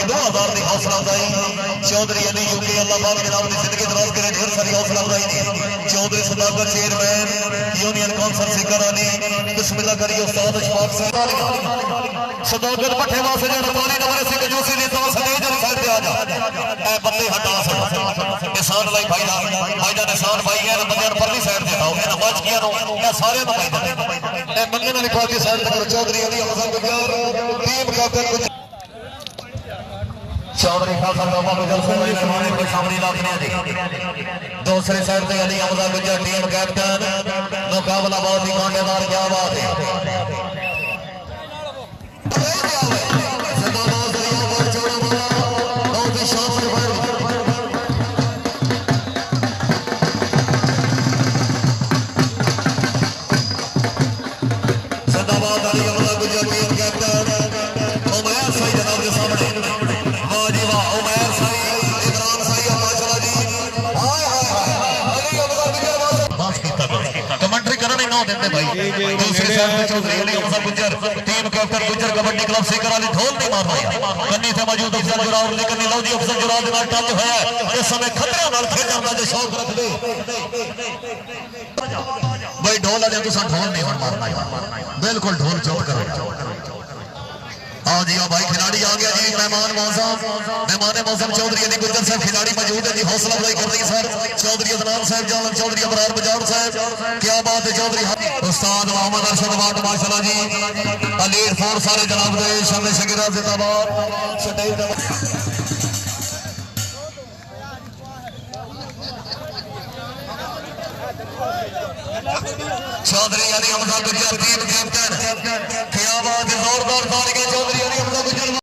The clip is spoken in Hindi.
तारीख 2000 की हौसला अफजाई चौधरी अली यूके अल्लाह पाक जनाब की जिंदगी दराज करे ढेर सारी हौसला अफजाई ने Chaudhary Sadakar chairman union council Sikar Ali बिस्मिल्लाह करिए उस्ताद अशफाक साहब सदाकर भट्टे वास्ते जो 44 नंबर से कजूसी ने तो सदे जल साइड पे आ जा ए बंदे हटा निशान लाई भाईजान निशान भाई है बंदे परली साइड ते आओ ना बच गया नो ए सारे नु भाई ए बंदे ने लिखा के साइड तक चौधरी अली हसन गुजर टीम कैप्टन चौधरी खासा बाबा गुजर से मेहरबानी को सामने लाखने जी दूसरी साइड पे अली हमजा गुजर टीम कैप्टन मुकाबला बहुत ही कांटेदार क्या बात है टीम कैप्टन गुजर कबड्डी क्लब से करा ढोल नहीं मार पाया कन्नी से मौजूद अफसर जुराव लेकिन लो जी अफसर जुराव के नाल टच होया इस समय खतरे नाल खेलण दा जो शौक रखदे भाई ढोल वाले तुसा ढोल नहीं मारना बिल्कुल ढोल चुप करो आओ जी आओ भाई खिलाड़ी आ गया जी मेहमान मौसम चौधरी अली गुजर साहब खिलाड़ी मौजूद है जी हौसला अफजाई कर रही सर चौधरी अदनान साहब जालन चौधरी अबरार बजाउर साहब क्या बात है चौधरी उस्ताद मोहम्मद अरशद वाट माशाल्लाह जी अलीर फोर्स सारे जनाब दे शामिल शकीरा जिंदाबाद चौधरी अली हमजा गुजर टीम कैप्टन क्या बात है जोरदार तालियां चौधरी अली हमजा गुजर